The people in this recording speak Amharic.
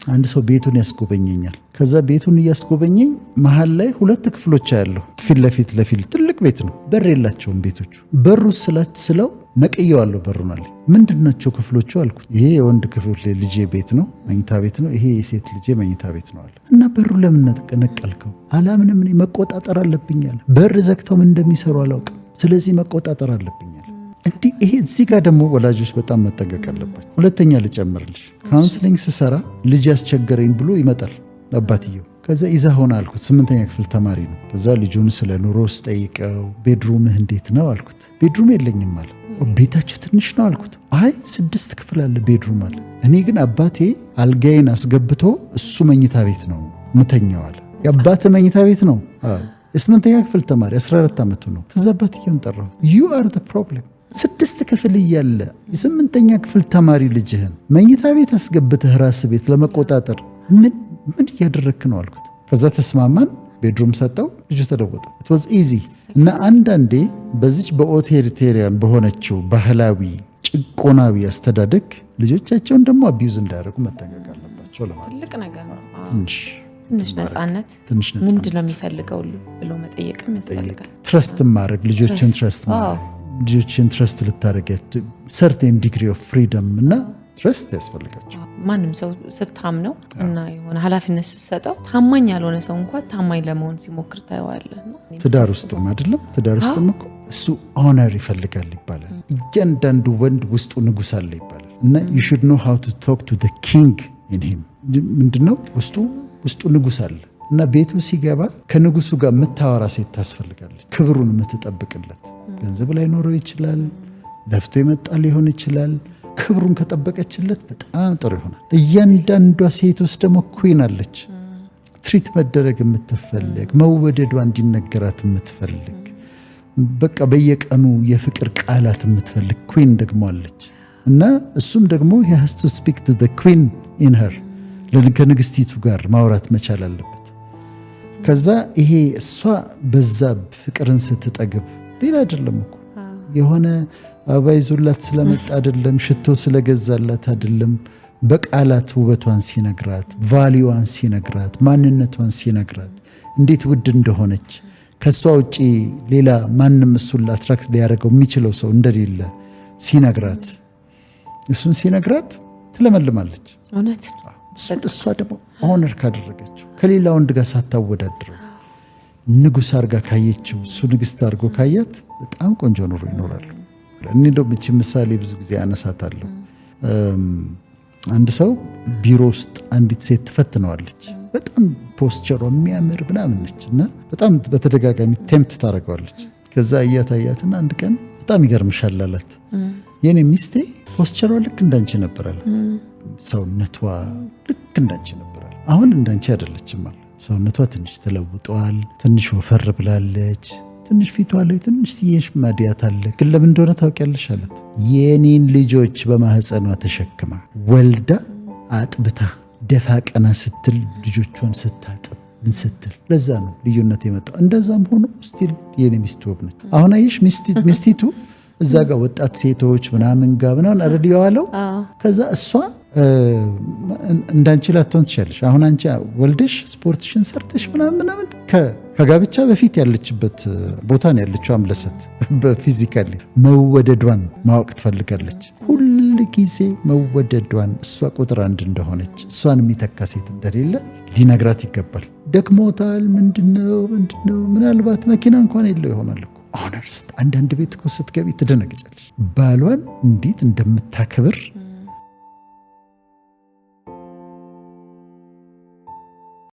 አንድ ሰው ቤቱን ያስጎበኘኛል። ከዛ ቤቱን እያስጎበኘኝ መሃል ላይ 2 ክፍሎች አያለሁ። ፊት ለፊት ትልቅ ቤት ነው። በር የላቸውም ቤቶቹ። በሩ ስለው ነቅየዋለሁ። በሩን አለኝ። ምንድናቸው ክፍሎቹ አልኩት። ይሄ የወንድ ክፍል ልጄ ቤት ነው፣ መኝታ ቤት ነው። ይሄ የሴት ልጄ መኝታ ቤት ነው አለ። እና በሩ ለምን ነቀልከው? አላምንም፣ እኔ መቆጣጠር አለብኝ አለ። በር ዘግተው ምን እንደሚሰሩ አላውቅም፣ ስለዚህ መቆጣጠር አለብኝ አለ። እንዲህ ይሄ እዚህ ጋር ደግሞ ወላጆች በጣም መጠንቀቅ አለባቸው። ሁለተኛ ልጨምርልሽ፣ ካውንስሊንግ ስሰራ ልጅ ያስቸገረኝ ብሎ ይመጣል አባትየው። ከዛ ይዛ ሆነ አልኩት። 8ኛ ክፍል ተማሪ ነው። ከዛ ልጁን ስለ ኑሮ ስጠይቀው ቤድሩምህ እንዴት ነው አልኩት። ቤድሩም የለኝም አለ። ቤታችሁ ትንሽ ነው አልኩት። አይ 6 ክፍል አለ ቤድሩም አለ። እኔ ግን አባቴ አልጋዬን አስገብቶ እሱ መኝታ ቤት ነው ምተኛው አለ። የአባትህ መኝታ ቤት ነው? የ8ኛ ክፍል ተማሪ 14 ዓመቱ ነው። ከዛ አባትየውን ጠራው። ዩ አር ዘ ፕሮብለም። 6 ክፍል እያለ የ8ኛ ክፍል ተማሪ ልጅህን መኝታ ቤት አስገብተህ ራስ ቤት ለመቆጣጠር ምን እያደረክ ነው አልኩት። ከዛ ተስማማን። ቤድሩም ሰጠው። ልጁ ተለወጠ። it was easy። እና አንዳንዴ በዚች በኦቶሪቴሪያን በሆነችው ባህላዊ ጭቆናዊ አስተዳደግ ልጆቻቸውን ደግሞ አቢዩዝ እንዳያደርጉ መጠንቀቅ አለባቸው ለማለት ትልቅ ነገር ነው። ትንሽ ነፃነት ምንድን ነው የሚፈልገው ብሎ መጠየቅም ያስፈልጋል። ትረስት ማድረግ ልጆችን ትረስት ማድረግ ልጆችን ትረስት ልታደርጋቸው ሰርቴን ዲግሪ ኦፍ ፍሪደም እና ትረስት ያስፈልጋቸው። ማንም ሰው ስታምነው እና የሆነ ኃላፊነት ስትሰጠው ታማኝ ያልሆነ ሰው እንኳን ታማኝ ለመሆን ሲሞክር ታየዋለህ። ትዳር ውስጥም አይደለም ትዳር ውስጥም እኮ እሱ ኦነር ይፈልጋል ይባላል። እያንዳንዱ ወንድ ውስጡ ንጉስ አለ ይባላል። እና you should know how to talk to the king in him። ምንድነው ውስጡ ንጉስ አለ። እና ቤቱ ሲገባ ከንጉሱ ጋር የምታወራ ሴት ታስፈልጋለች። ክብሩን የምትጠብቅለት። ገንዘብ ላይ ኖረው ይችላል፣ ለፍቶ የመጣ ሊሆን ይችላል። ክብሩን ከጠበቀችለት በጣም ጥሩ ይሆናል። እያንዳንዷ ሴት ውስጥ ደግሞ ኩዊን አለች። ትሪት መደረግ የምትፈልግ፣ መወደዷ እንዲነገራት የምትፈልግ፣ በቃ በየቀኑ የፍቅር ቃላት የምትፈልግ ኩዊን ደግሞ አለች። እና እሱም ደግሞ he has to speak to the queen in her። ከንግስቲቱ ጋር ማውራት መቻል አለበት። ከዛ ይሄ እሷ በዛ ፍቅርን ስትጠግብ ሌላ አይደለም እኮ የሆነ አበባ ይዞላት ስለመጣ አይደለም፣ ሽቶ ስለገዛላት አይደለም፣ በቃላት ውበቷን ሲነግራት፣ ቫሊዋን ሲነግራት፣ ማንነቷን ሲነግራት፣ እንዴት ውድ እንደሆነች ከሷ ውጪ ሌላ ማንም እሱን አትራክት ሊያደርገው የሚችለው ሰው እንደሌለ ሲነግራት፣ እሱን ሲነግራት ትለመልማለች። እውነት እሷ ደግሞ ኦነር ካደረገችው ከሌላ ወንድ ጋር ሳታወዳድረው ንጉስ አርጋ ካየችው እሱ ንግስት አርጎ ካያት በጣም ቆንጆ ኑሮ ይኖራሉ። እኔ እንደውም እቺ ምሳሌ ብዙ ጊዜ አነሳታለሁ። አንድ ሰው ቢሮ ውስጥ አንዲት ሴት ትፈትነዋለች። በጣም ፖስቸሯ የሚያምር ምናምን ነች እና በጣም በተደጋጋሚ ቴምፕት ታደርገዋለች። ከዛ እያታያትና አንድ ቀን በጣም ይገርምሻል አላት። የኔ ሚስቴ ፖስቸሯ ልክ እንዳንቺ ነበር አላት። ሰውነቷ ልክ እንዳንቺ ነበር አላት። አሁን እንዳንቺ አይደለችም አለ። ሰውነቷ ትንሽ ተለውጧል፣ ትንሽ ወፈር ብላለች፣ ትንሽ ፊቷ ላይ ትንሽ ሲየሽ ማዲያት አለ። ግን ለምን እንደሆነ ታውቂያለሽ አላት። የኔን ልጆች በማህፀኗ ተሸክማ ወልዳ አጥብታ ደፋ ቀና ስትል ልጆቿን ስታጥብ ምን ስትል ለዛ ነው ልዩነት የመጣው። እንደዛም ሆኖ ስቲል የኔ ሚስት ውብ ነች። አሁን አይሽ ሚስቲቱ እዛ ጋር ወጣት ሴቶች ምናምን ጋር ምናምን አረድ ያዋለው ከዛ እሷ እንዳንቺ ላትሆን ትችላለሽ። አሁን አንቺ ወልደሽ ስፖርትሽን ሰርተሽ ምናምን ከጋብቻ በፊት ያለችበት ቦታ ነው ያለችው። አምለሰት በፊዚካሊ መወደዷን ማወቅ ትፈልጋለች። ሁል ጊዜ መወደዷን እሷ ቁጥር 1 እንደሆነች እሷን የሚተካ ሴት እንደሌለ ሊነግራት ይገባል። ደክሞታል ምንድነው ምናልባት መኪና እንኳን የለው ይሆናል እኮ ኦነርስ። አንዳንድ ቤት እኮ ስትገቢ ትደነግጫለሽ። ባሏን እንዴት እንደምታከብር